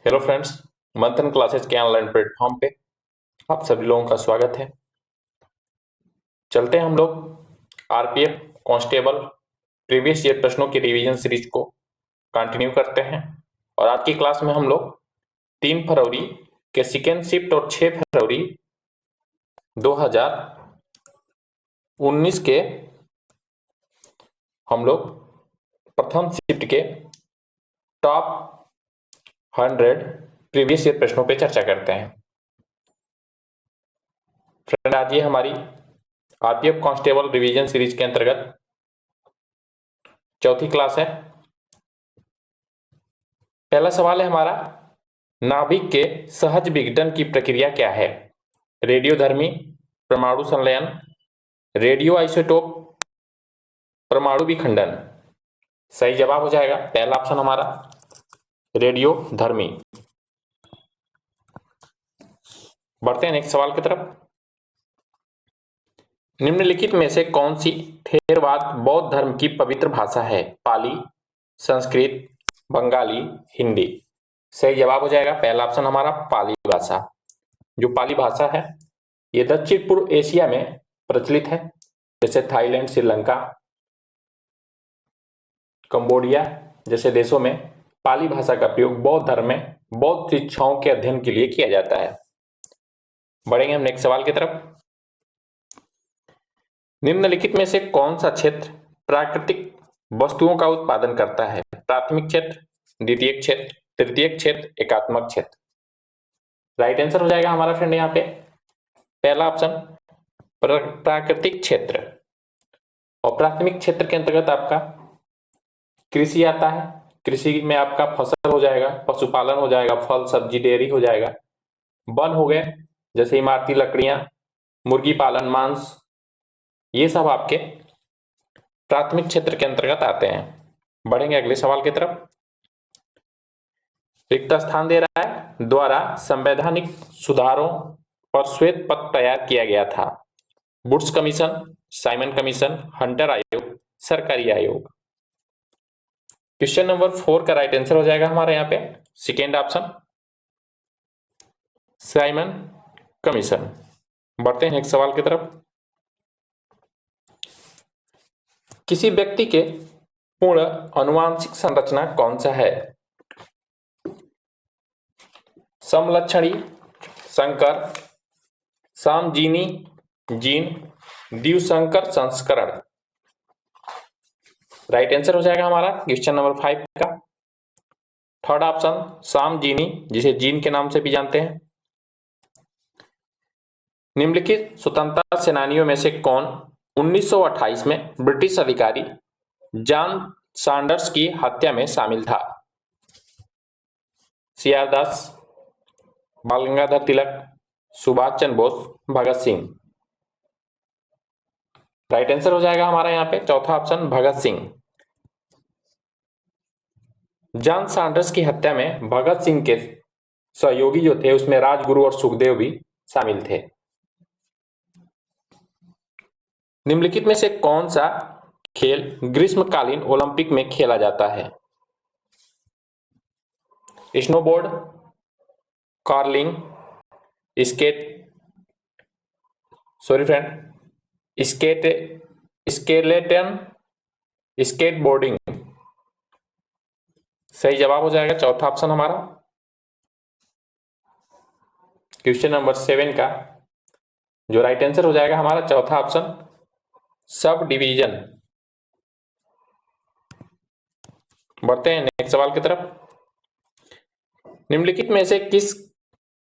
Hello friends, मंथन classes के online platform पे आप सभी लोगों का स्वागत है। चलते हैं हम लोग आरपीएफ कांस्टेबल प्रीवियस ईयर प्रश्नों की रिवीजन सीरीज को कंटिन्यू करते हैं। और आज की क्लास में हम लोग 3 फरवरी के सेकेंड शिफ्ट और 6 फरवरी 2019 के हम लोग प्रथम शिफ्ट के टॉप 100 प्रीवियस ईयर प्रश्नों पे चर्चा करते हैं। फ्रेंड, आज ये हमारी आरपीएफ कांस्टेबल रिवीजन सीरीज के अंतर्गत चौथी क्लास है। पहला सवाल है हमारा, नाभिक के सहज विघटन की प्रक्रिया क्या है? रेडियोधर्मी, परमाणु संलयन, रेडियो आइसोटोप, परमाणु विखंडन। सही जवाब हो जाएगा पहला ऑप्शन हमारा रेडियोधर्मी। बढ़ते हैं नेक्स्ट सवाल की तरफ। निम्नलिखित में से कौन सी थेरवाद बौद्ध धर्म की पवित्र भाषा है? पाली, संस्कृत, बंगाली, हिंदी। सही जवाब हो जाएगा पहला ऑप्शन हमारा पाली भाषा। जो पाली भाषा है ये दक्षिण पूर्व एशिया में प्रचलित है, जैसे थाईलैंड, श्रीलंका, कंबोडिया जैसे देशों में पाली भाषा का प्रयोग बौद्ध धर्म में बौद्ध शिक्षाओं के अध्ययन के लिए किया जाता है। बढ़ेंगे हम नेक्स्ट सवाल की तरफ। निम्नलिखित में से कौन सा क्षेत्र प्राकृतिक वस्तुओं का उत्पादन करता है? प्राथमिक क्षेत्र, द्वितीयक क्षेत्र, तृतीयक क्षेत्र, एकात्मक क्षेत्र। राइट आंसर हो जाएगा हमारा फ्रेंड यहाँ पे पहला ऑप्शन प्राकृतिक क्षेत्र। और प्राथमिक क्षेत्र के अंतर्गत आपका कृषि आता है। कृषि में आपका फसल हो जाएगा, पशुपालन हो जाएगा, फल सब्जी डेयरी हो जाएगा, वन हो गए जैसे इमारती लकड़ियां, मुर्गी पालन, मांस, ये सब आपके प्राथमिक क्षेत्र के अंतर्गत आते हैं। बढ़ेंगे अगले सवाल की तरफ। रिक्त स्थान दे रहा है द्वारा संवैधानिक सुधारों पर श्वेत पत्र तैयार किया गया था। Woods commission, Simon commission, Hunter आयोग, सरकारी आयोग। क्वेश्चन नंबर 4 का राइट आंसर हो जाएगा हमारे यहाँ पे सेकेंड ऑप्शन साइमन कमीशन। बढ़ते हैं नेक्स्ट सवाल की तरफ। किसी व्यक्ति के पूर्ण अनुवांशिक संरचना कौन सा है? समलक्षणी, संकर, सामजीनी जीन, द्विसंकर संस्करण। राइट आंसर हो जाएगा हमारा क्वेश्चन नंबर 5 का थर्ड ऑप्शन सामजीनी, जिसे जीन के नाम से भी जानते हैं। निम्नलिखित स्वतंत्रता सेनानियों में से कौन 1928 में ब्रिटिश अधिकारी जॉन सैंडर्स की हत्या में शामिल था? सी.आर. दास, बाल गंगाधर तिलक, सुभाष चंद्र बोस, भगत सिंह। राइट आंसर हो जाएगा हमारा यहाँ पे चौथा option Bhagat Singh. John Sanders की हत्या में भगत सिंह के सहयोगी जो थे उसमें राजगुरु और सुखदेव भी शामिल थे। निम्नलिखित में से कौन सा खेल ग्रीष्मकालीन ओलंपिक में खेला जाता है? Snowboard, curling, skeleton, skateboarding. सही जवाब हो जाएगा चौथा ऑप्शन हमारा क्वेश्चन नंबर 7 का जो राइट आंसर हो जाएगा हमारा चौथा ऑप्शन सब डिवीजन। बढ़ते हैं नेक्स्ट सवाल की तरफ। निम्नलिखित में से किस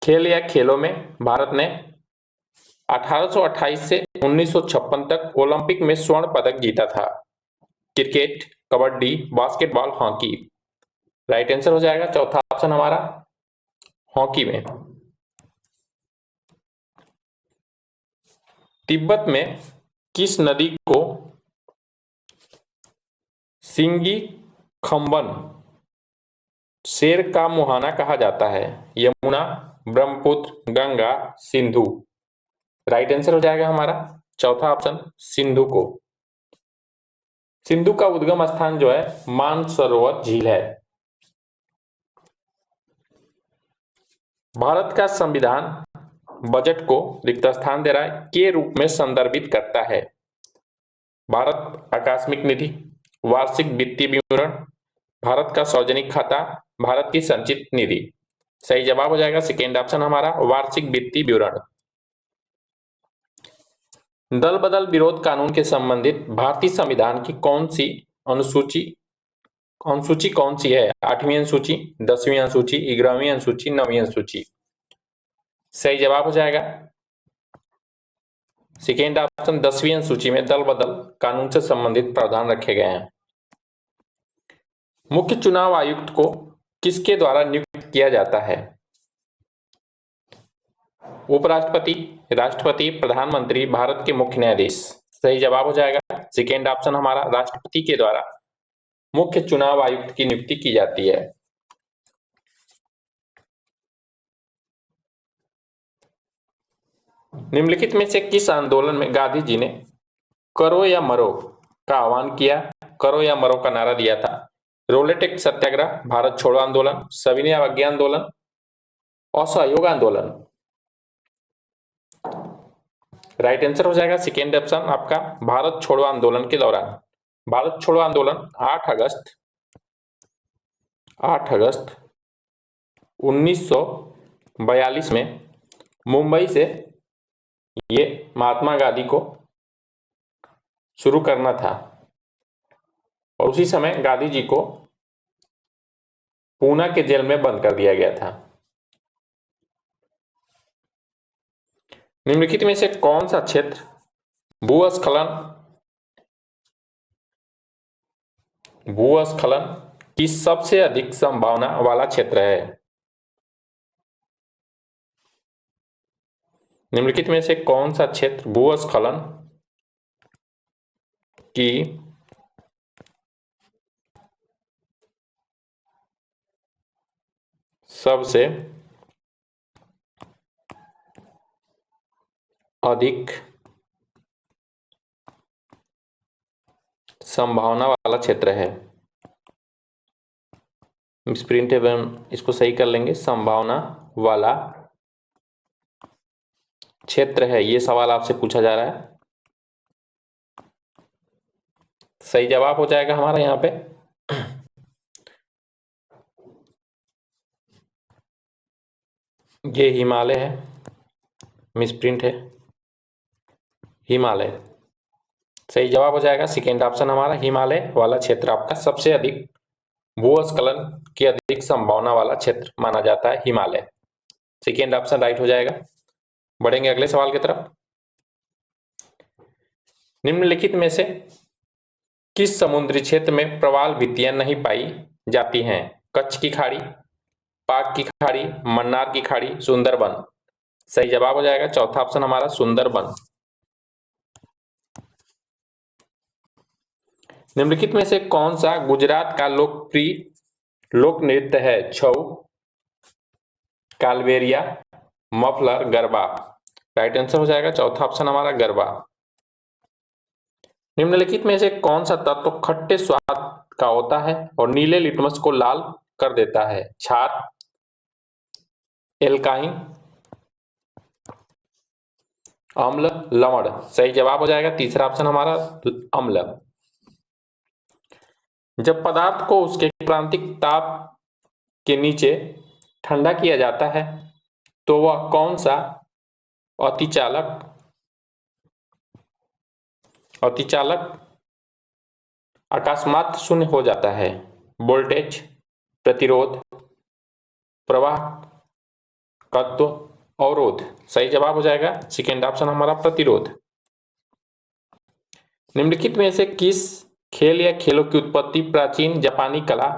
खेल या खेलों में भारत ने 1828 से 1956 तक ओलंपिक में स्वर्ण पदक जीता था? Cricket, kabaddi, basketball, hockey. Right answer हो जाएगा चौथा ऑप्शन हमारा हॉकी में। तिब्बत में किस नदी को सिंगी खंबन शेर का मुहाना कहा जाता है? यमुना, ब्रह्मपुत्र, गंगा, सिंधु। राइट आंसर हो जाएगा हमारा चौथा ऑप्शन सिंधु को। सिंधु का उद्गम स्थान जो है मानसरोवर झील है। भारत का संविधान बजट को रिक्त स्थान दे रहा है के रूप में संदर्भित करता है? भारत आकस्मिक निधि, वार्षिक वित्तीय विवरण, भारत का सार्वजनिक खाता, भारत की संचित निधि। सही जवाब हो जाएगा सेकेंड ऑप्शन हमारा, वार्षिक वित्तीय विवरण। दल बदल विरोध कानून के संबंधित भारतीय संविधान की कौन सी अनुसूची कौन सी है? 8वीं अनुसूची, 10वीं अनुसूची, 11वीं अनुसूची, 9वीं अनुसूची। सही जवाब हो जाएगा सेकेंड ऑप्शन, 10वीं अनुसूची में दल बदल कानून से संबंधित प्रावधान रखे गए हैं। मुख्य चुनाव आयुक्त को किसके द्वारा नियुक्त किया जाता है? उपराष्ट्रपति, राष्ट्रपति, प्रधानमंत्री, भारत के मुख्य न्यायाधीश। सही जवाब हो जाएगा सेकेंड ऑप्शन हमारा, राष्ट्रपति के द्वारा मुख्य चुनाव आयुक्त की नियुक्ति की जाती है। निम्नलिखित में से किस आंदोलन में गांधी जी ने करो या मरो का आह्वान किया? करो या मरो का नारा दिया था? रोलेट एक्ट सत्याग्रह, भारत छोड़ो आंदोलन, सविनय अवज्ञा आंदोलन, असहयोग आंदोलन। राइट आंसर हो जाएगा सेकेंड ऑप्शन आपका, भारत छोड़ो आंदोलन के दौरान। भारत छोड़ो आंदोलन 8 अगस्त 1942 में मुंबई से ये महात्मा गांधी को शुरू करना था और उसी समय गांधी जी को पूना के जेल में बंद कर दिया गया था। निम्नलिखित में से कौन सा क्षेत्र भूस्खलन की सबसे अधिक संभावना वाला क्षेत्र है? निम्नलिखित में से कौन सा क्षेत्र भूस्खलन की सबसे अधिक संभावना वाला क्षेत्र है? मिसप्रिंट है, इसको सही कर लेंगे, संभावना वाला क्षेत्र है, ये सवाल आपसे पूछा जा रहा है। सही जवाब हो जाएगा हमारा यहाँ पे ये हिमालय है, मिसप्रिंट है, हिमालय। सही जवाब हो जाएगा सेकेंड ऑप्शन हमारा, हिमालय वाला क्षेत्र आपका सबसे अधिक भूस्खलन की अधिक संभावना वाला क्षेत्र माना जाता है, हिमालय। सेकेंड ऑप्शन राइट हो जाएगा। बढ़ेंगे अगले सवाल की तरफ। निम्नलिखित में से किस समुद्री क्षेत्र में प्रवाल भित्तियां नहीं पाई जाती हैं? कच्छ की खाड़ी, पाक की खाड़ी, मन्नार की खाड़ी, सुंदरबन। सही जवाब हो जाएगा चौथा ऑप्शन हमारा, सुंदरबन। निम्नलिखित में से कौन सा गुजरात का लोकप्रिय लोक नृत्य है? Chhau, Kalbelia, muffler, Garba. Right answer हो जाएगा चौथा ऑप्शन हमारा, गरबा। निम्नलिखित में से कौन सा तत्व खट्टे स्वाद का होता है और नीले लिटमस को लाल कर देता है? क्षार, एल्काइन, अम्ल, लवण। सही जवाब हो जाएगा तीसरा ऑप्शन हमारा, अम्ल। जब पदार्थ को उसके क्रांतिक ताप के नीचे ठंडा किया जाता है तो वह कौन सा अतिचालक अकस्मात शून्य हो जाता है? वोल्टेज, प्रतिरोध, प्रवाह, तत्व, अवरोध। सही जवाब हो जाएगा सेकेंड ऑप्शन हमारा, प्रतिरोध। निम्नलिखित में से किस खेल या खेलों की उत्पत्ति प्राचीन जापानी कला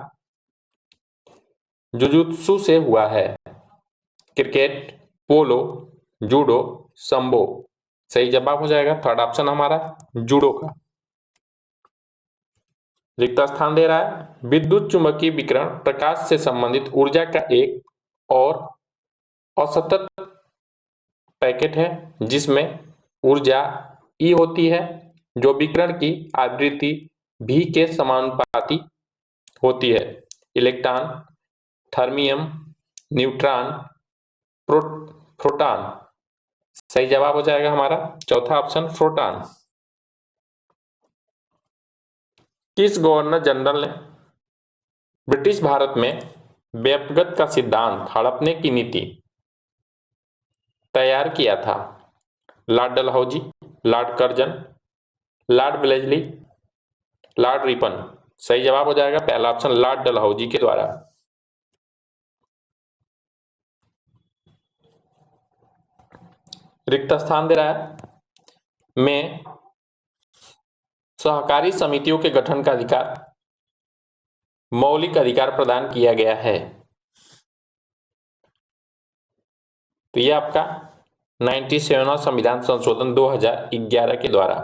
जुजुत्सु से हुआ है? क्रिकेट, पोलो, जूडो, संबो। सही जवाब हो जाएगा थर्ड ऑप्शन हमारा, जूडो का। रिक्त स्थान दे रहा है, विद्युत चुंबकीय विकिरण प्रकाश से संबंधित ऊर्जा का एक और असतत पैकेट है जिसमें ऊर्जा E होती है जो विकिरण की आवृत्ति V के समानुपाती होती है। Electron, thermium, neutron, proton. सही जवाब हो जाएगा हमारा चौथा ऑप्शन प्रोटॉन। किस गवर्नर जनरल ने ब्रिटिश भारत में व्यक्तिगत का सिद्धांत हड़पने की नीति तैयार किया था? Lord Dalhousie, Lord Curzon, Lord ब्लेजली, Lord Ripon. सही जवाब हो जाएगा पहला ऑप्शन लॉर्ड डलहौजी के द्वारा। रिक्त स्थान दे रहा है में सहकारी समितियों के गठन का अधिकार मौलिक अधिकार प्रदान किया गया है। तो यह आपका 97वां संविधान संशोधन 2011 के द्वारा।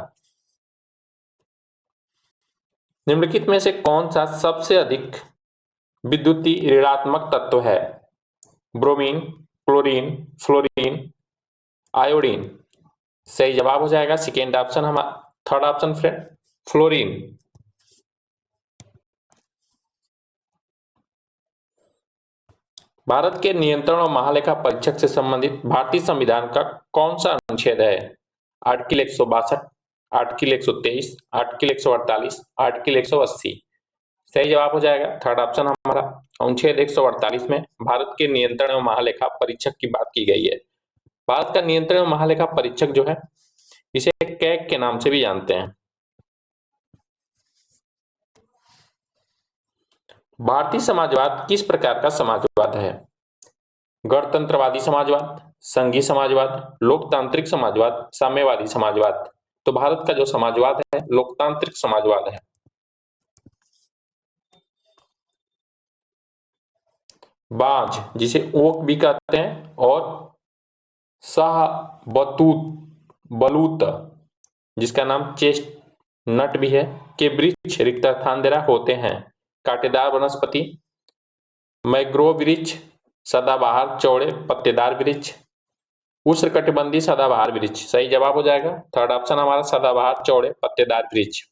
निम्नलिखित में से कौन सा सबसे अधिक विद्युतीय ऋणात्मक तत्व है? Bromine, chlorine, fluorine, iodine. सही जवाब हो जाएगा सेकेंड ऑप्शन हमारा third option friend fluorine. Bharat के नियंत्रण और महालेखा परीक्षक से संबंधित भारतीय संविधान का कौन सा अनुच्छेद है? Article 162, article 123, article 148, article 180। सही जवाब हो जाएगा थर्ड ऑप्शन हमारा अनुच्छेद 148 में भारत के नियंत्रण एवं महालेखा परीक्षक की बात की गई है। भारत का नियंत्रण एवं महालेखा परीक्षक जो है इसे कैग के नाम से भी जानते हैं। भारतीय समाजवाद किस प्रकार का समाजवाद है? गणतंत्रवादी समाजवाद, संघीय समाजवाद, लोकतांत्रिक समाजवाद, साम्यवादी समाजवाद। तो भारत का जो समाजवाद है लोकतांत्रिक समाजवाद है। बाज जिसे ओक भी कहते हैं और बलूत जिसका नाम चेस्टनट भी है के वृक्ष रिक्त स्थान दे रहा होते हैं। कांटेदार वनस्पति, मैंग्रोव वृक्ष, सदाबहार चौड़े पत्तेदार वृक्ष, उष्णकटिबंधीय सदाबहार वृक्ष। सही जवाब हो जाएगा थर्ड ऑप्शन हमारा सदाबहार चौड़े पत्तेदार वृक्ष।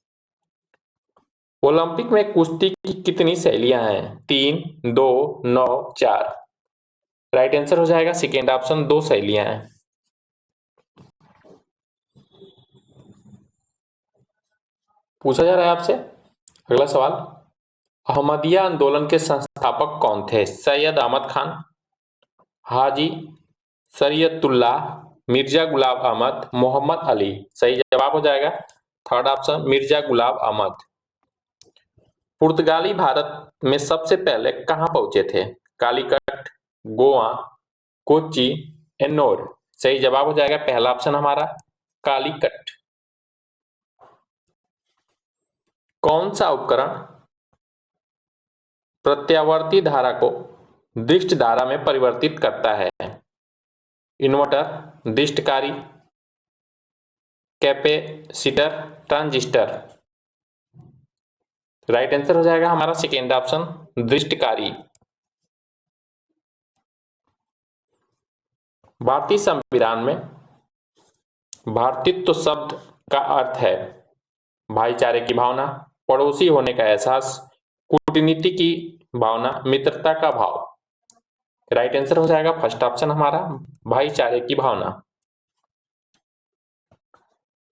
ओलंपिक में कुश्ती की कितनी शैलियां हैं? 3, 2, 9, 4। राइट आंसर हो जाएगा सेकेंड ऑप्शन 2 शैलियां हैं। पूछा जा रहा है आपसे अगला सवाल, अहमदिया आंदोलन के संस्थापक कौन थे? सैयद अहमद खान, हाजी शरीयतुल्लाह, मिर्जा गुलाब अहमद, मोहम्मद अली। सही जवाब हो जाएगा थर्ड ऑप्शन मिर्जा गुलाब अहमद। पुर्तगाली भारत में सबसे पहले कहां पहुंचे थे? कालीकट, गोवा, कोच्चि, एन्नोर। सही जवाब हो जाएगा पहला ऑप्शन हमारा कालीकट। कौन सा उपकरण प्रत्यावर्ती धारा को दृष्ट धारा में परिवर्तित करता है? इन्वर्टर, दृष्टकारी, कैपेसिटर, ट्रांजिस्टर। राइट आंसर हो जाएगा हमारा सेकेंड ऑप्शन दृष्टकारी। भारतीय संविधान में भारतीत्व शब्द का अर्थ है भाईचारे की भावना, पड़ोसी होने का एहसास, कूटनीति की भावना, मित्रता का भाव। राइट आंसर हो जाएगा फर्स्ट ऑप्शन हमारा भाईचारे की भावना।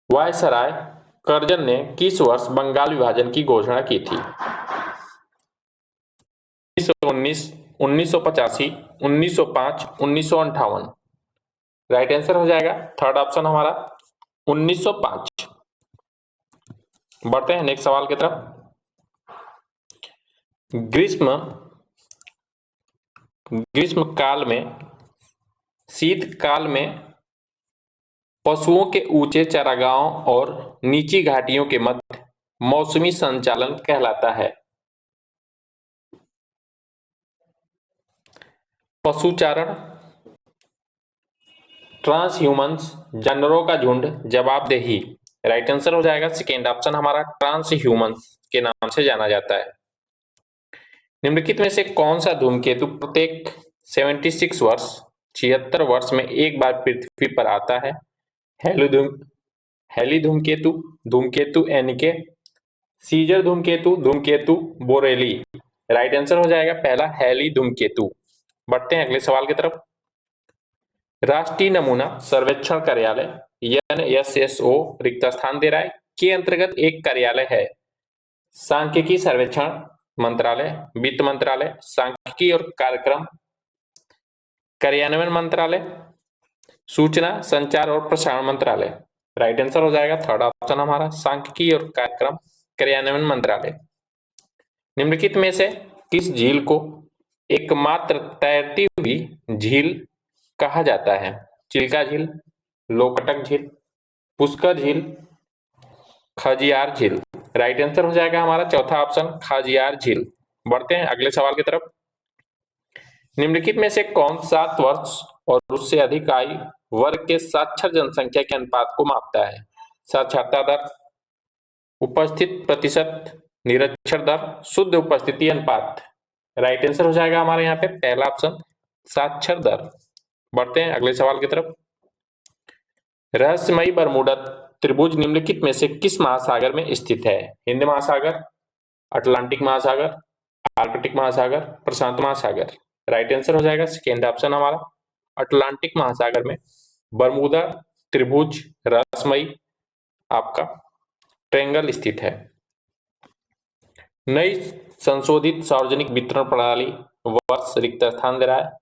वायसराय कर्जन ने किस वर्ष बंगाल विभाजन की घोषणा की थी? 1919, 1985, 1905, 1958। राइट आंसर हो जाएगा थर्ड ऑप्शन हमारा 1905। बढ़ते हैं नेक्स्ट सवाल की तरफ। ग्रीष्म काल में शीतकाल में पशुओं के ऊंचे चारागाहों और नीची घाटियों के मध्य मौसमी संचालन कहलाता है। पशुचारण, ट्रांसह्यूमंस, जानवरों का झुंड, जवाबदेही। राइट आंसर हो जाएगा सेकेंड ऑप्शन हमारा ट्रांसह्यूमंस के नाम से जाना जाता है। निम्नलिखित में से कौन सा धूमकेतु प्रत्येक 76 वर्ष 76 वर्ष में एक बार पृथ्वी पर आता है? हेली धूमकेतु, धूमकेतु एनिके, सीजर धूमकेतु, धूमकेतु बोरेली। राइट आंसर हो जाएगा पहला हेली धूमकेतु। बढ़ते हैं अगले सवाल की तरफ। राष्ट्रीय नमूना सर्वेक्षण कार्यालय NSSO रिक्त स्थान दे रहा है के अंतर्गत एक कार्यालय है सांख्यिकी सर्वेक्षण मंत्रालय, वित्त मंत्रालय, सांख्यिकी और कार्यक्रम कार्यान्वयन मंत्रालय, सूचना संचार और प्रसारण मंत्रालय। राइट आंसर हो जाएगा थर्ड ऑप्शन हमारा सांख्यिकी और कार्यक्रम कार्यान्वयन मंत्रालय। निम्नलिखित में से किस झील को एकमात्र तैरती हुई झील कहा जाता है? चिल्का झील, लोकटक झील, पुष्कर झील, खजियार झील। राइट आंसर हो जाएगा हमारा चौथा ऑप्शन खजियार झील। बढ़ते हैं अगले सवाल की तरफ। निम्नलिखित में से कौन 7 वर्ष और उससे अधिक आयु वर्ग के साक्षर जनसंख्या के अनुपात को मापता है? साक्षरता दर, उपस्थित प्रतिशत, निरक्षर दर, शुद्ध उपस्थिति अनुपात। राइट आंसर हो जाएगा हमारे यहाँ पे पहला ऑप्शन साक्षर दर। बढ़ते हैं अगले सवाल की तरफ। रहस्यमयी बरमूडा त्रिभुज निम्नलिखित में से किस महासागर में स्थित है? हिंद महासागर, अटलांटिक महासागर, आर्कटिक महासागर, प्रशांत महासागर। राइट आंसर हो जाएगा सेकेंड ऑप्शन हमारा अटलांटिक महासागर में बरमूडा त्रिभुज रहस्यमयी आपका ट्रायंगल स्थित है। नई संशोधित सार्वजनिक वितरण प्रणाली वर्ष रिक्त स्थान दे रहा है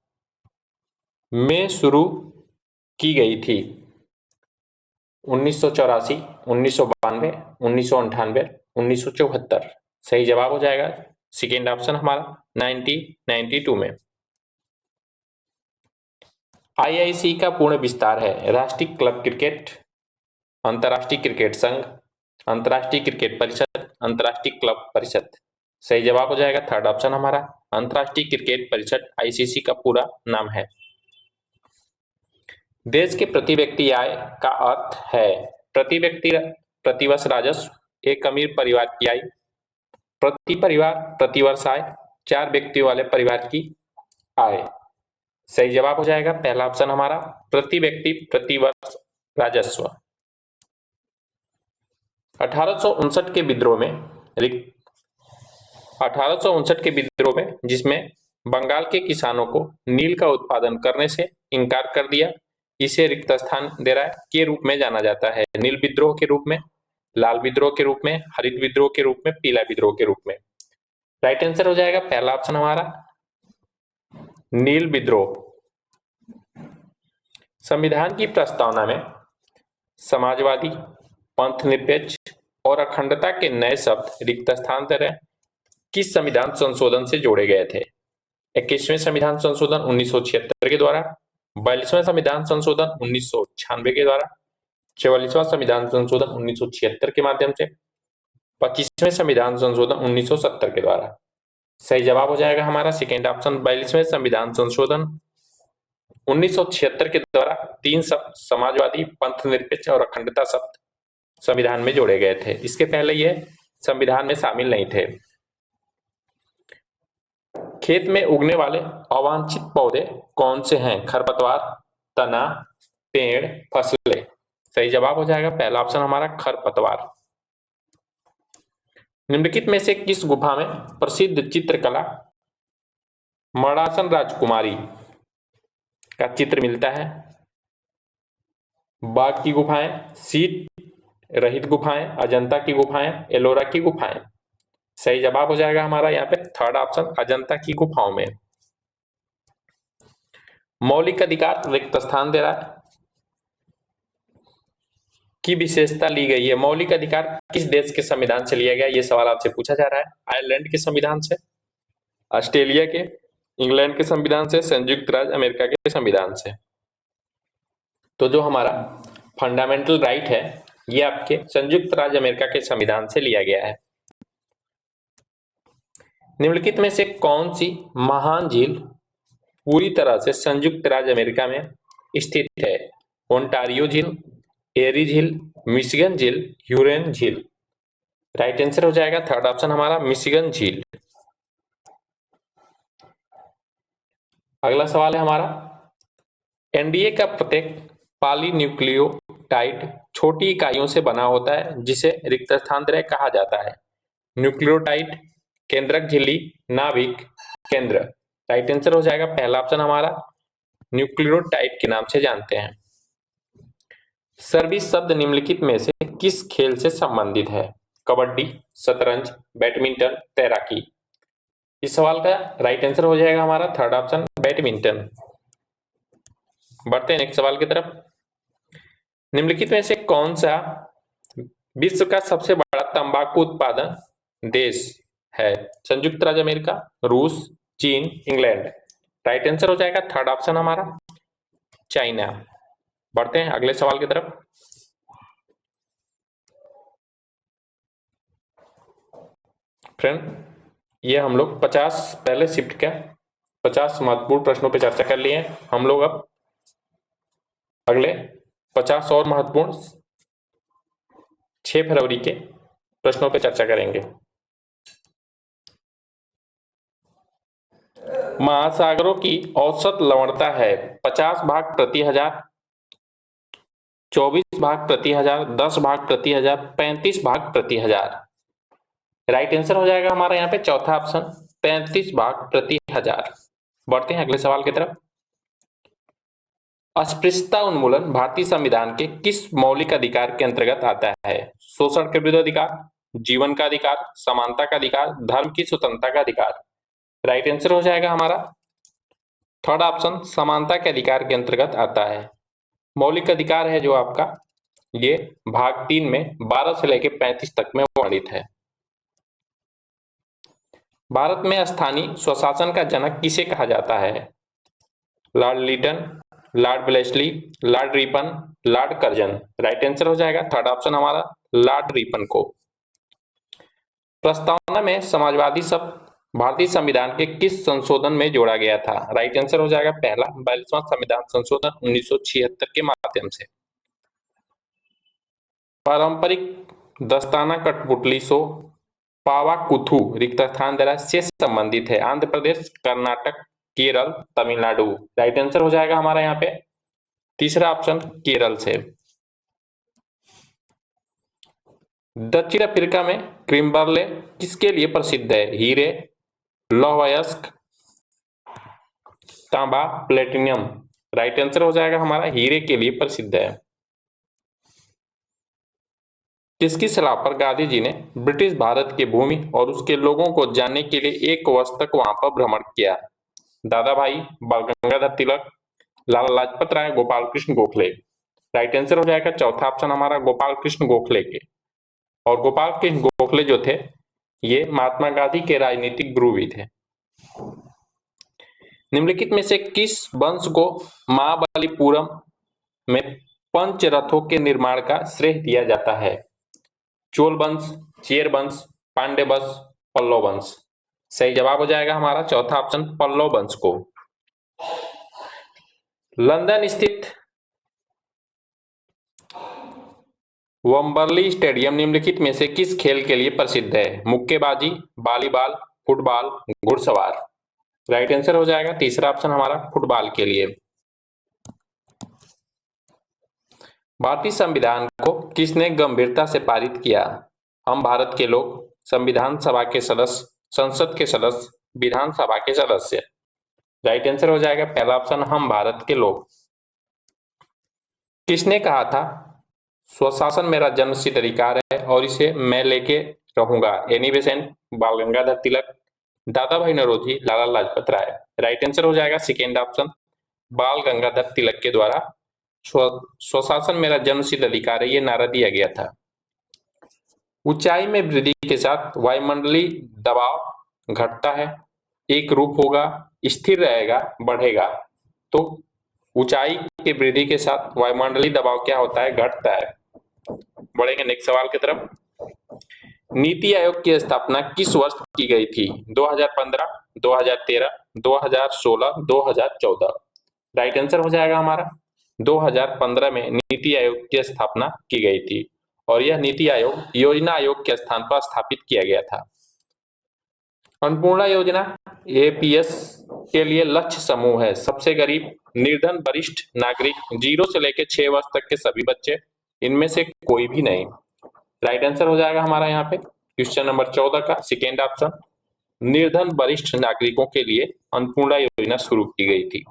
में शुरू की गई थी 1984, 1992, 1998, 1974। सही जवाब हो जाएगा सेकेंड ऑप्शन हमारा 1992 में। आईआईसी का पूर्ण विस्तार है राष्ट्रीय क्लब क्रिकेट, अंतर्राष्ट्रीय क्रिकेट संघ, अंतर्राष्ट्रीय क्रिकेट परिषद, अंतर्राष्ट्रीय क्लब परिषद। सही जवाब हो जाएगा थर्ड ऑप्शन हमारा अंतर्राष्ट्रीय क्रिकेट परिषद आईसीसी का पूरा नाम है। देश के प्रति व्यक्ति आय का अर्थ है प्रति व्यक्ति प्रतिवर्ष राजस्व, एक अमीर परिवार की आय, प्रति परिवार प्रतिवर्ष आय, 4 व्यक्तियों वाले परिवार की आय। सही जवाब हो जाएगा पहला ऑप्शन हमारा प्रति व्यक्ति प्रतिवर्ष राजस्व। 1859 के विद्रोह में जिसमें बंगाल के किसानों को नील का उत्पादन करने से इनकार कर दिया, इसे रिक्त स्थान दे रहा है के रूप में जाना जाता है। नील विद्रोह के रूप में, लाल विद्रोह के रूप में, हरित विद्रोह के रूप में, पीला विद्रोह के रूप में। राइट आंसर हो जाएगा पहला ऑप्शन हमारा नील विद्रोह। संविधान की प्रस्तावना में समाजवादी, पंथ निरपेक्ष और अखंडता के नए शब्द रिक्त स्थान दे रहे हैं किस संविधान संशोधन से जोड़े गए थे? 21वें संविधान संशोधन 1976 के द्वारा, 42वें संविधान संशोधन 1996 के द्वारा, 44वां संविधान संशोधन 1976 के माध्यम से, 25वें संविधान संशोधन 1970 के द्वारा। सही जवाब हो जाएगा हमारा सेकेंड ऑप्शन 42वें संविधान संशोधन 1976 के द्वारा 3 शब्द समाजवादी, पंथ निरपेक्ष और अखंडता शब्द संविधान में जोड़े गए थे। इसके पहले ये संविधान में शामिल नहीं थे। खेत में उगने वाले अवांछित पौधे कौन से हैं? खरपतवार, तना, पेड़, फसलें। सही जवाब हो जाएगा पहला ऑप्शन हमारा खरपतवार। निम्नलिखित में से किस गुफा में प्रसिद्ध चित्रकला मर्दासन राजकुमारी का चित्र मिलता है? बाघ की गुफाएं, सीट रहित गुफाएं, अजंता की गुफाएं, एलोरा की गुफाएं। सही जवाब हो जाएगा हमारा यहाँ पे थर्ड ऑप्शन अजंता की गुफाओं में। मौलिक अधिकार रिक्त स्थान दे रहा है की विशेषता ली गई है। मौलिक अधिकार किस देश के संविधान से लिया गया? ये सवाल आपसे पूछा जा रहा है। आयरलैंड के संविधान से, ऑस्ट्रेलिया के, इंग्लैंड के संविधान से, संयुक्त राज्य अमेरिका के संविधान से। तो जो हमारा फंडामेंटल राइट है ये आपके संयुक्त राज्य अमेरिका के संविधान से लिया गया है। निम्नलिखित में से कौन सी महान झील पूरी तरह से संयुक्त राज्य अमेरिका में स्थित है? ओंटारियो झील, एरी झील, मिशिगन झील, ह्यूरन झील। राइट आंसर हो जाएगा थर्ड ऑप्शन हमारा मिशिगन झील। अगला सवाल है हमारा एनडीए का प्रत्येक पॉलीन्यूक्लियोटाइड छोटी इकाइयों से बना होता है जिसे रिक्त स्थान कहा जाता है। न्यूक्लियोटाइड, केंद्रक झिल्ली, नाभिक, केंद्र। राइट आंसर हो जाएगा पहला ऑप्शन हमारा न्यूक्लियोटाइड के नाम से जानते हैं। सर्विस शब्द निम्नलिखित में से किस खेल से संबंधित है? कबड्डी, शतरंज, बैडमिंटन, तैराकी। इस सवाल का राइट आंसर हो जाएगा हमारा थर्ड ऑप्शन, बैडमिंटन। बढ़ते हैं नेक्स्ट सवाल की तरफ। निम्नलिखित में से कौन सा विश्व का सबसे बड़ा तंबाकू उत्पादन देश है? संयुक्त राज्य अमेरिका, रूस, चीन, इंग्लैंड। राइट आंसर हो जाएगा थर्ड ऑप्शन हमारा, चाइना। बढ़ते हैं अगले सवाल की तरफ। फ्रेंड, ये हम लोग 50 पहले शिफ्ट का 50 महत्वपूर्ण प्रश्नों पे चर्चा कर लिए हैं। हम लोग अब अगले 50 और महत्वपूर्ण 6 फरवरी के प्रश्नों पे चर्चा करेंगे। महासागरों की औसत लवणता है 50 भाग प्रति हजार, 24 भाग प्रति हजार, 10 भाग प्रति हजार, 35 भाग प्रति हजार। राइट आंसर हो जाएगा हमारा यहाँ पे चौथा ऑप्शन, 35 भाग प्रति हजार। बढ़ते हैं अगले सवाल की तरफ। अस्पृश्यता उन्मूलन भारतीय संविधान के किस मौलिक अधिकार के अंतर्गत आता है? शोषण के विरुद्ध अधिकार, जीवन का अधिकार, समानता का अधिकार, धर्म की स्वतंत्रता का अधिकार। राइट आंसर हो जाएगा हमारा थर्ड ऑप्शन, समानता के अधिकार के अंतर्गत आता है। मौलिक अधिकार है जो आपका, ये भाग 3 में 12 से लेकर 35 तक में वर्णित है। भारत में स्थानीय स्वशासन का जनक किसे कहा जाता है? Lord Lytton, Lord Wellesley, Lord Ripon, Lord Curzon. Right answer हो जाएगा थर्ड ऑप्शन हमारा, लॉर्ड रिपन को। प्रस्तावना में समाजवादी शब्द भारतीय संविधान के किस संशोधन में जोड़ा गया था? राइट आंसर हो जाएगा पहला, 42वां संविधान संशोधन 1976 के माध्यम से। पारंपरिक दस्ताना कठपुतली शो पावाकुथु रिक्त स्थान दरा से संबंधित है? आंध्र प्रदेश, कर्नाटक, केरल, तमिलनाडु। राइट आंसर हो जाएगा हमारा यहाँ पे तीसरा ऑप्शन, केरल से। दक्षिण अफ्रीका में क्रिम्बरले किसके लिए प्रसिद्ध है? हीरे, लौह अयस्क, तांबा, प्लेटिनियम। राइट आंसर हो जाएगा हमारा हीरे के लिए प्रसिद्ध है। किसकी सलाह पर गांधी जी ने ब्रिटिश भारत की भूमि और उसके लोगों को जानने के लिए एक वर्ष तक वहां पर भ्रमण किया? दादा भाई, बाल गंगाधर तिलक, लाला लाजपत राय, गोपाल कृष्ण गोखले। राइट आंसर हो जाएगा चौथा ऑप्शन हमारा, गोपाल कृष्ण गोखले के। और गोपाल कृष्ण गोखले जो थे, ये महात्मा गांधी के राजनीतिक गुरु भी थे। निम्नलिखित में से किस वंश को महाबलीपुरम में पंच रथों के निर्माण का श्रेय दिया जाता है? चोल वंश, चेर वंश, पांड्य वंश, पल्लव वंश। सही जवाब हो जाएगा हमारा चौथा ऑप्शन, पल्लव वंश को। लंदन स्थित वेम्बली स्टेडियम निम्नलिखित में से किस खेल के लिए प्रसिद्ध है? मुक्केबाजी, वॉलीबॉल, फुटबॉल, घुड़सवार। राइट आंसर हो जाएगा तीसरा ऑप्शन हमारा, फुटबॉल के लिए। भारतीय संविधान को किसने गंभीरता से पारित किया? हम भारत के लोग, संविधान सभा के सदस्य, संसद के सदस्य, विधानसभा के सदस्य। राइट आंसर हो जाएगा पहला ऑप्शन, हम भारत के लोग। किसने कहा था स्वशासन मेरा जन्मसिद्ध अधिकार है और इसे मैं लेके रहूंगा? एनी बेसेंट, बाल गंगाधर तिलक, दादा भाई नौरोजी, लाला लाजपत राय। राइट आंसर हो जाएगा सेकेंड ऑप्शन, बाल गंगाधर तिलक के द्वारा स्वशासन मेरा जन्मसिद्ध अधिकार है, ये नारा दिया गया था। ऊंचाई में वृद्धि के साथ वायुमंडलीय दबाव घटता है, एक रूप होगा, स्थिर रहेगा, बढ़ेगा। तो ऊंचाई की वृद्धि के साथ वायुमंडलीय दबाव क्या होता है? घटता है। बढ़ेंगे नेक्स्ट सवाल की तरफ। नीति आयोग की स्थापना किस वर्ष की गई थी? 2015, 2013, 2016, 2014। राइट आंसर हो जाएगा हमारा 2015 में नीति आयोग की स्थापना की गई थी और यह नीति आयोग योजना आयोग के स्थान पर स्थापित किया गया था। अन्नपूर्णा योजना एपीएस के लिए लक्ष्य समूह है सबसे गरीब, निर्धन, वरिष्ठ नागरिक, 0 से लेकर 6 वर्ष तक के सभी बच्चे, इनमें से कोई भी नहीं। राइट आंसर हो जाएगा हमारा यहाँ पे क्वेश्चन नंबर 14 का सेकेंड ऑप्शन, निर्धन वरिष्ठ नागरिकों के लिए अन्नपूर्णा योजना शुरू की गई थी।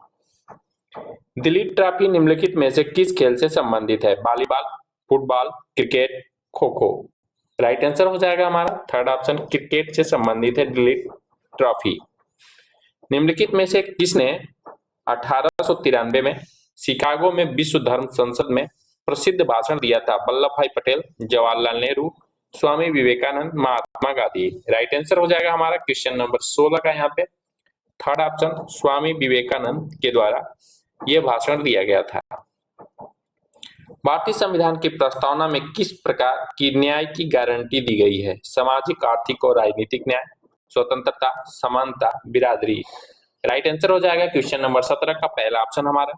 दिलीप ट्रॉफी निम्नलिखित में से किस खेल से संबंधित है? Volleyball, football, cricket, kho kho. Right answer हो जाएगा हमारा थर्ड ऑप्शन, क्रिकेट से संबंधित है दिलीप ट्रॉफी। निम्नलिखित में से किसने 1893 में शिकागो में विश्व धर्म संसद में प्रसिद्ध भाषण दिया था? वल्लभ भाई पटेल, जवाहरलाल नेहरू, स्वामी विवेकानंद, महात्मा गांधी। राइट आंसर हो जाएगा हमारा क्वेश्चन नंबर 16 का यहाँ पे थर्ड ऑप्शन, स्वामी विवेकानंद के द्वारा यह भाषण दिया गया था। भारतीय संविधान की प्रस्तावना में किस प्रकार की न्याय की गारंटी दी गई है? सामाजिक, आर्थिक और राजनीतिक न्याय, स्वतंत्रता, समानता, बिरादरी। राइट आंसर हो जाएगा क्वेश्चन नंबर 17 का पहला ऑप्शन हमारा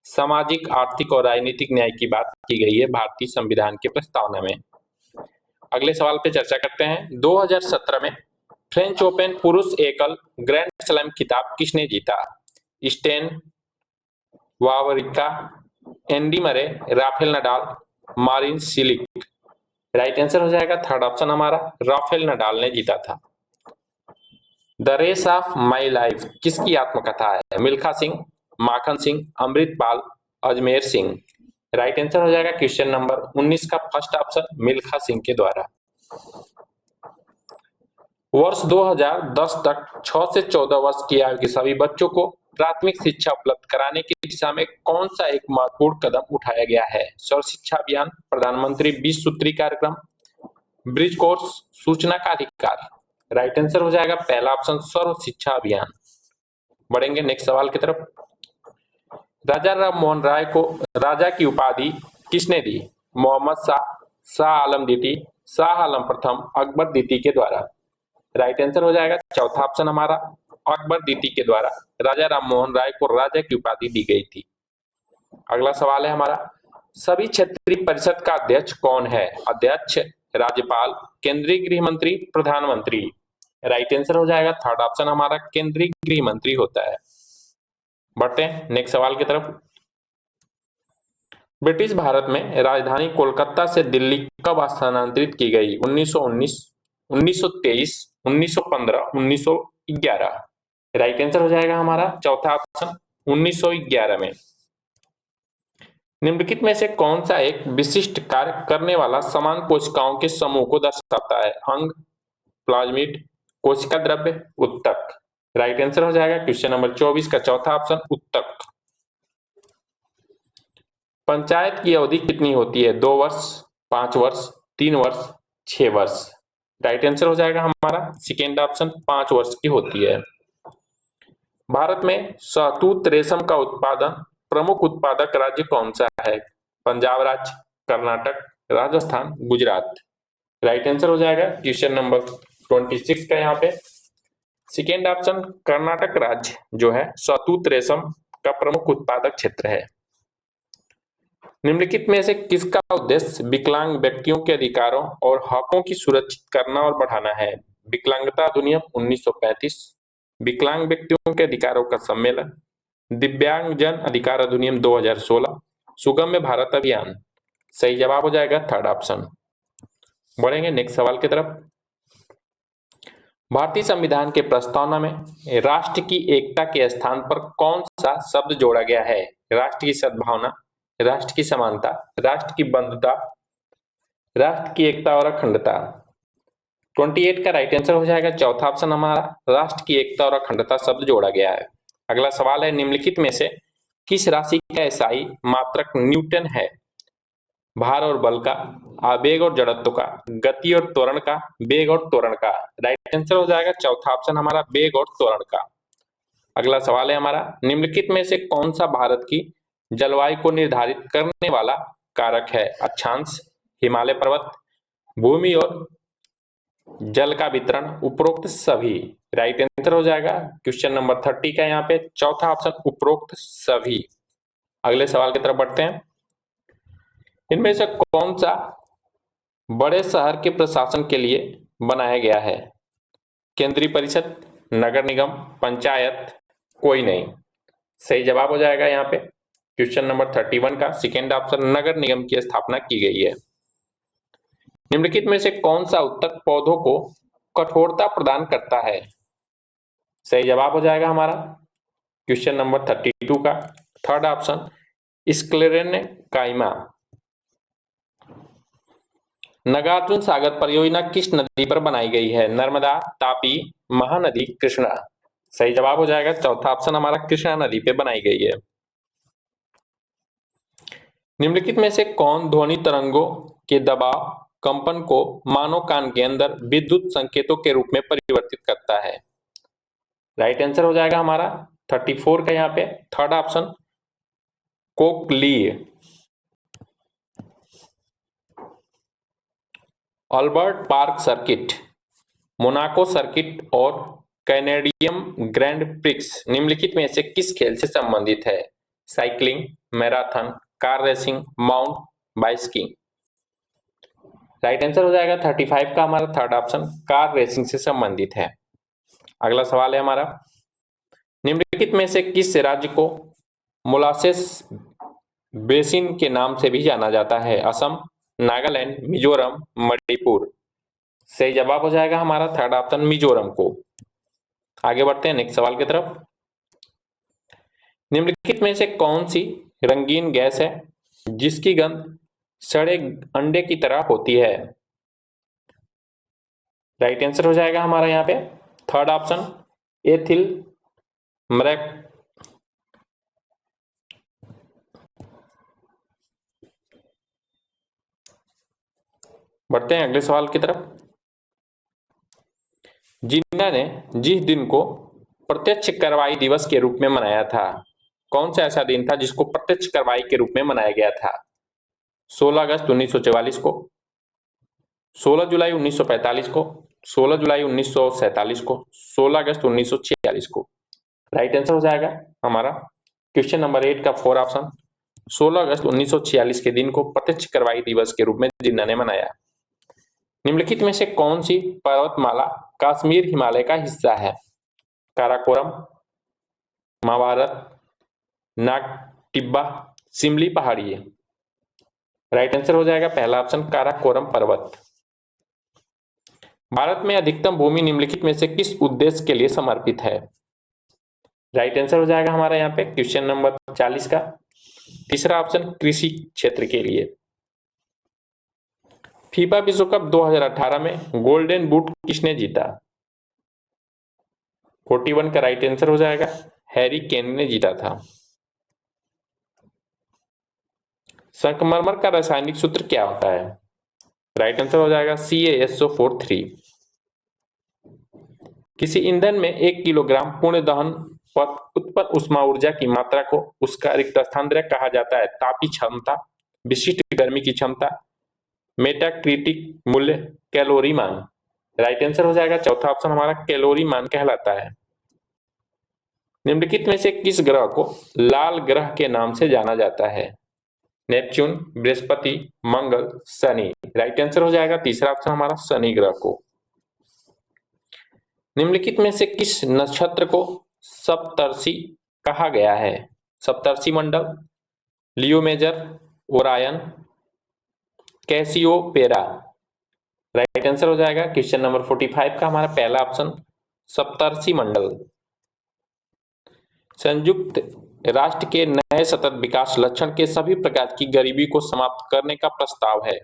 सामाजिक, आर्थिक और राजनीतिक न्याय की बात की गई है भारतीय संविधान की प्रस्तावना में। अगले सवाल पे चर्चा करते हैं। 2017 में फ्रेंच ओपन पुरुष एकल ग्रैंड स्लैम खिताब किसने जीता? Stan Wawrinka, Andy Murray, Rafael Nadal, Marin Cilic. Right answer हो जाएगा थर्ड ऑप्शन हमारा राफेल नडाल ने जीता था। The race of my life किसकी आत्मकथा है? मिल्खा सिंह, माखन सिंह, अमृतपाल, अजमेर सिंह। राइट आंसर हो जाएगा क्वेश्चन नंबर 19 का फर्स्ट ऑप्शन मिल्खा सिंह के द्वारा। वर्ष 2010 तक 6 से 14 वर्ष की आयु के सभी बच्चों को प्राथमिक शिक्षा उपलब्ध कराने की दिशा में कौन सा एक महत्वपूर्ण कदम उठाया गया है? सर्व शिक्षा अभियान, प्रधानमंत्री 20 सूत्री कार्यक्रम, ब्रिज कोर्स, सूचना का अधिकार। राइट आंसर हो जाएगा पहला ऑप्शन सर्व शिक्षा अभियान। बढ़ेंगे नेक्स्ट सवाल की तरफ। राजा राम मोहन राय को राजा की उपाधि किसने दी? मोहम्मद शाह, शाह आलम द्वितीय, शाह आलम प्रथम, अकबर द्वितीय के द्वारा। राइट आंसर हो जाएगा चौथा ऑप्शन हमारा अकबर द्वितीय के द्वारा राजा राम मोहन राय को राजा की उपाधि दी गई थी। अगला सवाल है हमारा सभी क्षेत्रीय परिषद का अध्यक्ष कौन है? अध्यक्ष, राज्यपाल, केंद्रीय गृह मंत्री, प्रधानमंत्री। राइट आंसर हो जाएगा थर्ड ऑप्शन हमारा केंद्रीय गृह मंत्री होता है। बढ़ते हैं नेक्स्ट सवाल की तरफ। ब्रिटिश भारत में राजधानी कोलकाता से दिल्ली कब स्थानांतरित की गई? 1919, 1923, 1915, 1911। राइट आंसर हो जाएगा हमारा चौथा ऑप्शन 1911 में। निम्नलिखित में से कौन सा एक विशिष्ट कार्य करने वाला समान कोशिकाओं के समूह को दर्शाता है? अंग, प्लाज्मिड, कोशिका द्रव्य, उत्तक। राइट आंसर हो जाएगा क्वेश्चन नंबर 24 का चौथा ऑप्शन उत्तक। पंचायत की अवधि कितनी होती है? 2 वर्ष, 5 वर्ष, 3 वर्ष, 6 वर्ष। राइट आंसर हो जाएगा हमारा सेकेंड ऑप्शन 5 वर्ष की होती है। भारत में शहतूत रेशम का उत्पादन प्रमुख उत्पादक राज्य कौन सा है? पंजाब राज्य, कर्नाटक, राजस्थान, गुजरात। राइट आंसर हो जाएगा क्वेश्चन नंबर 26 का यहाँ पे सेकेंड ऑप्शन कर्नाटक राज्य जो है शहतूत रेशम का प्रमुख उत्पादक क्षेत्र है। निम्नलिखित में से किसका उद्देश्य विकलांग व्यक्तियों के अधिकारों और हकों की सुरक्षित करना और बढ़ाना है? विकलांगता अधिनियम 1935, विकलांग व्यक्तियों के अधिकारों का सम्मेलन, दिव्यांगजन अधिकार अधिनियम 2016, सुगम्य भारत अभियान। सही जवाब हो जाएगा थर्ड ऑप्शन। बढ़ेंगे नेक्स्ट सवाल की तरफ। भारतीय संविधान के प्रस्तावना में राष्ट्र की एकता के स्थान पर कौन सा शब्द जोड़ा गया है? राष्ट्र की सद्भावना, राष्ट्र की समानता, राष्ट्र की बंधुता, राष्ट्र की एकता और अखंडता। 28 का राइट आंसर हो जाएगा चौथा ऑप्शन हमारा राष्ट्र की एकता और अखंडता शब्द जोड़ा गया है। अगला सवाल है निम्नलिखित में से किस राशि का एसआई मात्रक न्यूटन है? भार और बल का, आवेग और जड़त्व का, गति और त्वरण का, वेग और त्वरण का। राइट आंसर हो जाएगा चौथा ऑप्शन हमारा वेग और त्वरण का। अगला सवाल है हमारा निम्नलिखित में से कौन सा भारत की जलवायु को निर्धारित करने वाला कारक है? अक्षांश, हिमालय पर्वत, भूमि और जल का वितरण, उपरोक्त सभी। राइट आंसर हो जाएगा क्वेश्चन नंबर 30 का यहाँ पे चौथा ऑप्शन उपरोक्त सभी। अगले सवाल की तरफ बढ़ते हैं। इनमें से कौन सा बड़े शहर के प्रशासन के लिए बनाया गया है? केंद्रीय परिषद, नगर निगम, पंचायत, कोई नहीं। सही जवाब हो जाएगा यहाँ पे क्वेश्चन नंबर 31 का सेकेंड ऑप्शन नगर निगम की स्थापना की गई है। निम्नलिखित में से कौन सा उत्तक पौधों को कठोरता प्रदान करता है? सही जवाब हो जाएगा हमारा क्वेश्चन नंबर 32 का third option sclerenchyma. Nagarjuna Sagar परियोजना किस नदी पर बनाई गई है? नर्मदा, तापी, महानदी, कृष्णा। सही जवाब हो जाएगा चौथा ऑप्शन हमारा, कृष्णा नदी पे बनाई गई है। निम्नलिखित में से कौन ध्वनि तरंगों के दबाव कंपन को मानव कान के अंदर विद्युत संकेतों के रूप में परिवर्तित करता है? राइट आंसर हो जाएगा हमारा 34 का यहाँ पे third option cochlea. Albert Park circuit, Monaco circuit और कैनेडियम ग्रैंड प्रिक्स निम्नलिखित में से किस खेल से संबंधित है? Cycling, marathon, car racing, mount biking. Right answer हो जाएगा 35 का हमारा थर्ड ऑप्शन कार रेसिंग से संबंधित है। अगला सवाल है हमारा, निम्नलिखित में से किस राज्य को मोलासेस बेसिन के नाम से भी जाना जाता है? असम, नागालैंड, मिजोरम, मणिपुर। सही जवाब हो जाएगा हमारा थर्ड ऑप्शन मिजोरम को। आगे बढ़ते हैं नेक्स्ट सवाल की तरफ। निम्नलिखित में से कौन सी रंगीन गैस है जिसकी गंध सड़े अंडे की तरह होती है? राइट आंसर हो जाएगा हमारा यहाँ पे थर्ड ऑप्शन एथिल मरैक। बढ़ते हैं अगले सवाल की तरफ। जिन्ना ने जिस दिन को प्रत्यक्ष कार्रवाई दिवस के रूप में मनाया था, कौन सा ऐसा दिन था जिसको प्रत्यक्ष कार्रवाई के रूप में मनाया गया था? 16 अगस्त 1944 को, 16 जुलाई 1945 को, 16 जुलाई 1947 को, 16 अगस्त 1946 को। राइट आंसर हो जाएगा हमारा क्वेश्चन नंबर 8 का 4 ऑप्शन 16 अगस्त 1946 के दिन को प्रत्यक्ष कार्रवाई दिवस के रूप में जिन्ना ने मनाया। निम्नलिखित में से कौन सी पर्वतमाला कश्मीर हिमालय का हिस्सा है? काराकोरम, महाभारत, नाग टिब्बा, सिमली पहाड़ी। राइट आंसर हो जाएगा पहला ऑप्शन काराकोरम पर्वत। भारत में अधिकतम भूमि निम्नलिखित में से किस उद्देश्य के लिए समर्पित है? राइट आंसर हो जाएगा हमारा यहाँ पे क्वेश्चन नंबर 40 का तीसरा ऑप्शन कृषि क्षेत्र के लिए। फीफा विश्व कप 2018 में गोल्डन बूट किसने जीता? 41 का राइट आंसर हो जाएगा हैरी केन ने जीता था। संगमरमर का रासायनिक सूत्र क्या होता है? राइट आंसर हो जाएगा CaSO4 3। किसी ईंधन में 1 किलोग्राम पूर्ण दहन पर उत्पन्न ऊष्मा ऊर्जा की मात्रा को उसका रिक्त स्थान कहा जाता है? तापी क्षमता, विशिष्ट गर्मी की क्षमता, मेटाक्रिटिक मूल्य, कैलोरी मान। राइट आंसर हो जाएगा चौथा ऑप्शन हमारा कैलोरी मान कहलाता है। निम्नलिखित में से किस ग्रह को लाल ग्रह के नाम से जाना जाता है? नेपच्यून, बृहस्पति, मंगल, शनि। राइट आंसर हो जाएगा तीसरा ऑप्शन हमारा शनि ग्रह को। निम्नलिखित में से किस नक्षत्र को सप्तर्षि कहा गया है? सप्तर्षि मंडल, लियो मेजर, ओरायन, कैसियोपेरा। राइट आंसर हो जाएगा क्वेश्चन नंबर 45 का हमारा पहला ऑप्शन सप्तर्षि मंडल। संयुक्त राष्ट्र के नए सतत विकास लक्ष्य के सभी प्रकार की गरीबी को समाप्त करने का प्रस्ताव है।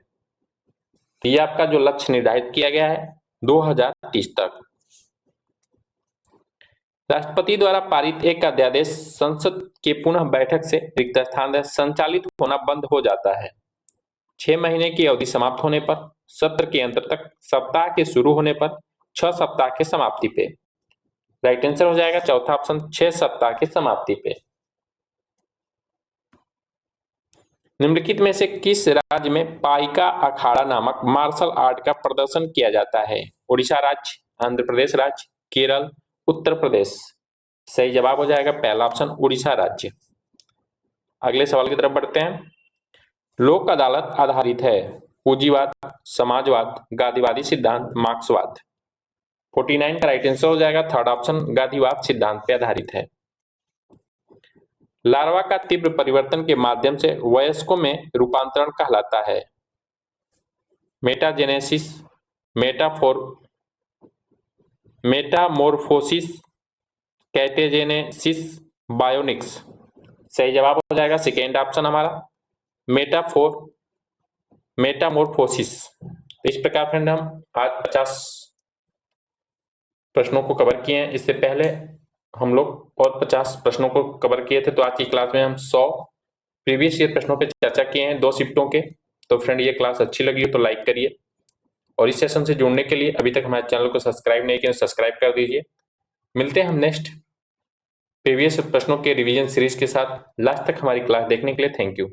ये आपका जो लक्ष्य निर्धारित किया गया है 2030 तक। राष्ट्रपति द्वारा पारित एक अध्यादेश संसद के पुनः बैठक से रिक्त स्थान संचालित होना बंद हो जाता है। 6 महीने की अवधि समाप्त होने पर, सत्र के अंत तक, सप्ताह के शुरू होने पर, 6 सप्ताह के समाप्ति पे। राइट आंसर हो जाएगा चौथा ऑप्शन 6 सप्ताह की समाप्ति पे। निम्नलिखित में से किस राज्य में पाइका अखाड़ा नामक मार्शल आर्ट का प्रदर्शन किया जाता है? उड़ीसा राज्य, आंध्र प्रदेश राज्य, केरल, उत्तर प्रदेश। सही जवाब हो जाएगा पहला ऑप्शन उड़ीसा राज्य। अगले सवाल की तरफ बढ़ते हैं। लोक अदालत आधारित है पूंजीवाद, समाजवाद, गांधीवादी सिद्धांत, मार्क्सवाद। 49 का राइट आंसर हो जाएगा थर्ड ऑप्शन गांधीवाद सिद्धांत पे आधारित है। लार्वा का तीव्र परिवर्तन के माध्यम से वयस्कों में रूपांतरण कहलाता है? Metagenesis, metamorphosis, catagenesis, bionics. सही जवाब हो जाएगा सेकेंड ऑप्शन हमारा मेटामोर्फोसिस। तो इस प्रकार फ्रेंड हम आज 50 प्रश्नों को कवर किए हैं। इससे पहले हम लोग और 50 प्रश्नों को कवर किए थे। तो आज की क्लास में हम 100 प्रीवियस ईयर प्रश्नों पे चर्चा किए हैं 2 शिफ्टों के। तो फ्रेंड ये क्लास अच्छी लगी हो तो लाइक करिए, और इस सेशन से जुड़ने के लिए अभी तक हमारे चैनल को सब्सक्राइब नहीं किया तो सब्सक्राइब कर दीजिए। मिलते हैं हम नेक्स्ट प्रीवियस प्रश्नों के रिवीजन सीरीज के साथ। लास्ट तक हमारी क्लास देखने के लिए थैंक यू।